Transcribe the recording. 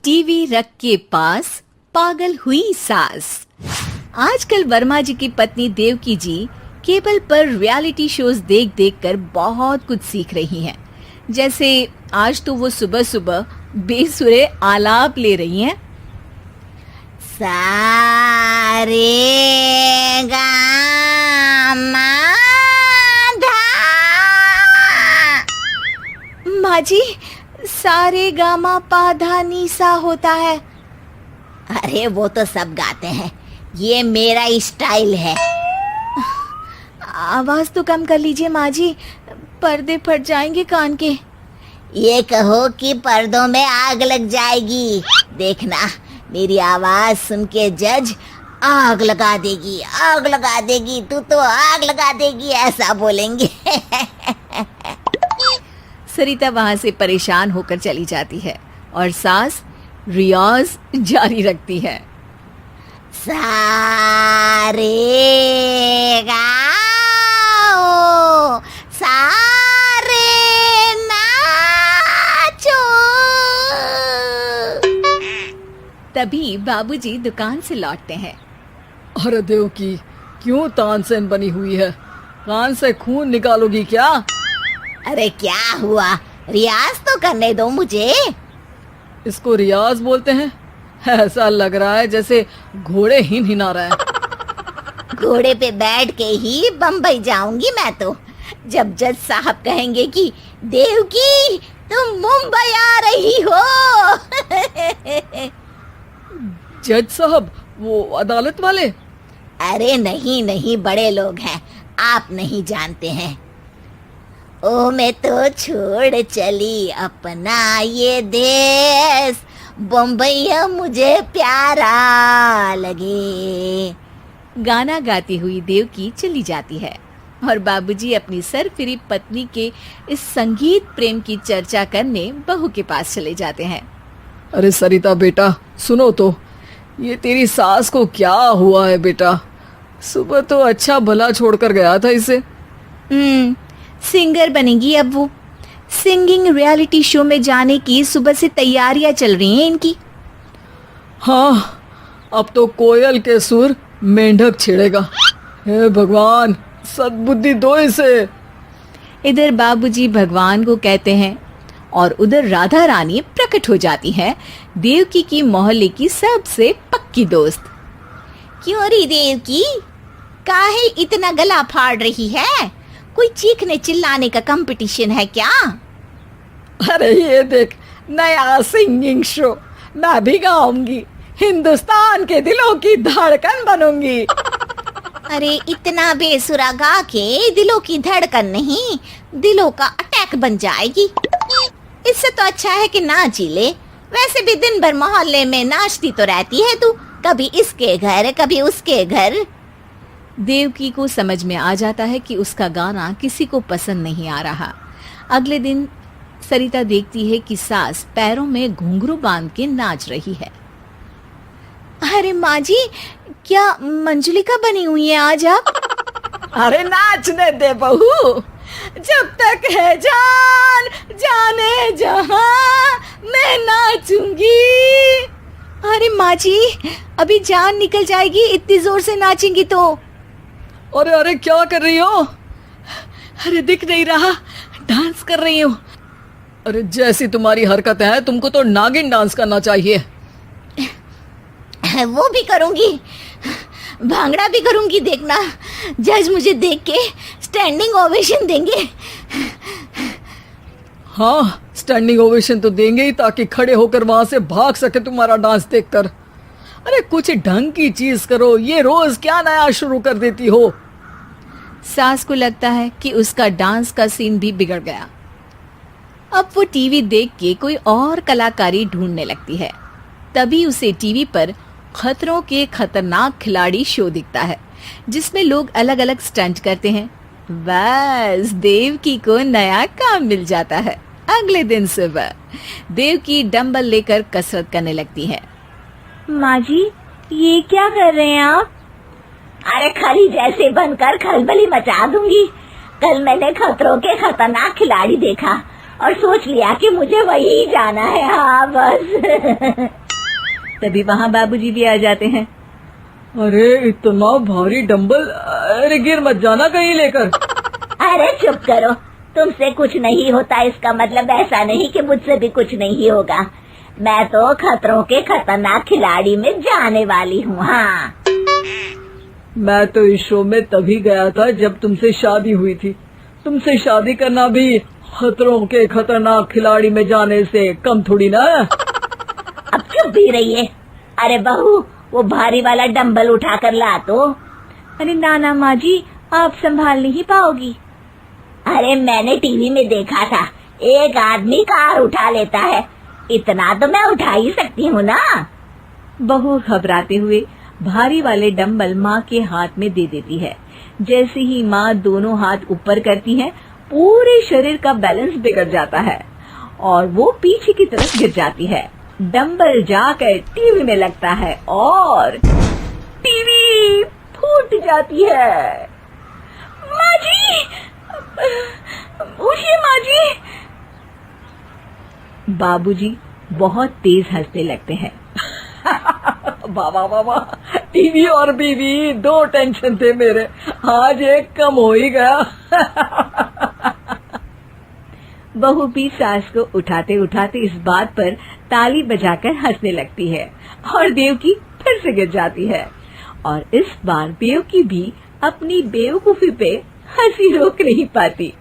TV रख के पास पागल हुई सास। आजकल वर्मा जी की पत्नी देवकी जी केबल पर रियलिटी शोज देख देख कर बहुत कुछ सीख रही हैं। जैसे आज तो वो सुबह सुबह बेसुरे आलाप ले रही हैं। सारे गामा माँ जी, सारे गामा पाधा नीसा होता है। अरे वो तो सब गाते हैं, ये मेरा स्टाइल है। आवाज तो कम कर लीजिए माँ जी, पर्दे फट जाएंगे कान के। ये कहो कि पर्दों में आग लग जाएगी। देखना, मेरी आवाज सुन के जज आग लगा देगी, आग लगा देगी, तू तो आग लगा देगी, ऐसा बोलेंगे। सरिता वहां से परेशान होकर चली जाती है और सास रियाज जारी रखती है। सारे गाओ, सारे नाचो। तभी बाबूजी दुकान से लौटते हैं। अरे देवकी, क्यों तानसेन बनी हुई है? कान से खून निकालोगी क्या? अरे क्या हुआ, रियाज तो करने दो मुझे। इसको रियाज बोलते हैं? ऐसा लग रहा है जैसे घोड़े हिना रहा है। घोड़े पे बैठ के ही बम्बई जाऊंगी मैं तो, जब जज साहब कहेंगे कि देवकी तुम मुंबई आ रही हो। जज साहब, वो अदालत वाले? अरे नहीं नहीं, बड़े लोग हैं, आप नहीं जानते हैं। ओ मैं तो छोड़ चली अपना ये देश, बम्बई मुझे प्यारा लगे। गाना गाती हुई देवकी चली जाती है और बाबूजी अपनी सरफिरी पत्नी के इस संगीत प्रेम की चर्चा करने बहू के पास चले जाते हैं। अरे सरिता बेटा, सुनो तो, ये तेरी सास को क्या हुआ है बेटा? सुबह तो अच्छा भला छोड़कर गया था इसे। सिंगर बनेगी अब वो। सिंगिंग रियलिटी शो में जाने की सुबह से तैयारियां चल रही हैं इनकी। हाँ, अब तो कोयल के सुर मेंढक छेड़ेगा। हे भगवान, सद्बुद्धि दो इसे। इधर बाबूजी भगवान को कहते हैं और उधर राधा रानी प्रकट हो जाती है, देवकी की मोहल्ले की सबसे पक्की दोस्त। क्यों री देवकी, काहे इतना गला फाड़ रही है? कोई चीखने चिल्लाने का कंपटीशन है क्या? अरे ये देख, नया सिंगिंग शो, मैं भी गाऊंगी, हिंदुस्तान के दिलों की धड़कन बनूंगी। अरे इतना बेसुरा गा के दिलों की धड़कन नहीं, दिलों का अटैक बन जाएगी। इससे तो अच्छा है कि नाच ही ले। वैसे भी दिन भर मोहल्ले में नाचती तो रहती है तू, कभी इसके घर कभी उसके घर। देवकी को समझ में आ जाता है कि उसका गाना किसी को पसंद नहीं आ रहा। अगले दिन सरिता देखती है कि सास पैरों में घुंघरू बांध के नाच रही है। अरे माँ जी, क्या मंजुलिका बनी हुई है आज आप? अरे नाचने दे बहू, जब तक है जान जाने जहां मैं नाचूंगी। अरे माँ जी, अभी जान निकल जाएगी, इतनी जोर से नाचेंगी तो। अरे अरे, क्या कर रही हो? अरे दिख नहीं रहा, डांस कर रही हूँ। अरे जैसी तुम्हारी हरकत है, तुमको तो नागिन डांस करना चाहिए। वो भी करूंगी, भांगड़ा भी करूंगी, देखना जज मुझे देख के स्टैंडिंग ओवेशन देंगे। हाँ, स्टैंडिंग ओवेशन तो देंगे ही, ताकि खड़े होकर वहां से भाग सके तुम्हारा डांस देखकर। अरे कुछ ढंग की चीज करो, ये रोज क्या नया शुरू कर देती हो? सास को लगता है कि उसका डांस का सीन भी बिगड़ गया। अब वो टीवी देख के कोई और कलाकारी ढूंढने लगती है। तभी उसे टीवी पर खतरों के खतरनाक खिलाड़ी शो दिखता है, जिसमें लोग अलग अलग स्टंट करते हैं। बस देवकी को नया काम मिल जाता है। अगले दिन सुबह देवकी डंबल लेकर कसरत करने लगती है। माँ जी, ये क्या कर रहे हैं आप? अरे खरी जैसे बनकर खलबली मचा दूंगी। कल मैंने खतरों के खतरनाक खिलाड़ी देखा, और सोच लिया कि मुझे वही जाना है। हाँ बस। तभी वहाँ बाबूजी भी आ जाते हैं। अरे इतना भारी डंबल, अरे गिर मत जाना कहीं लेकर। अरे चुप करो, तुमसे कुछ नहीं होता इसका मतलब ऐसा नहीं कि मुझसे भी कुछ नहीं होगा। मैं तो खतरों के खतरनाक खिलाड़ी में जाने वाली हूँ। हाँ, मैं तो इस शो में तभी गया था जब तुमसे शादी हुई थी। तुमसे शादी करना भी खतरों के खतरनाक खिलाड़ी में जाने से कम थोड़ी ना है। अब चुप भी रहिए। अरे बहू, वो भारी वाला डंबल उठाकर ला तो। अरे ना माँ जी, आप संभाल नहीं पाओगी। अरे मैंने टीवी में देखा था, एक आदमी कार उठा लेता है, इतना तो मैं उठा ही सकती हूँ ना। बहू घबराते हुए भारी वाले डंबल माँ के हाथ में दे देती है। जैसे ही माँ दोनों हाथ ऊपर करती है, पूरे शरीर का बैलेंस बिगड़ जाता है और वो पीछे की तरफ गिर जाती है। डंबल जाकर टीवी में लगता है और टीवी फूट जाती है। माँ जी, उठिए माँ जी। बाबूजी बहुत तेज हंसने लगते हैं। बाबा बाबा, टीवी और बीवी दो टेंशन थे मेरे, आज एक कम हो ही गया। बहू भी सास को उठाते उठाते इस बात पर ताली बजाकर हंसने लगती है और देवकी फिर से गिर जाती है। और इस बार देवकी भी अपनी बेवकूफी पे हंसी रोक नहीं पाती।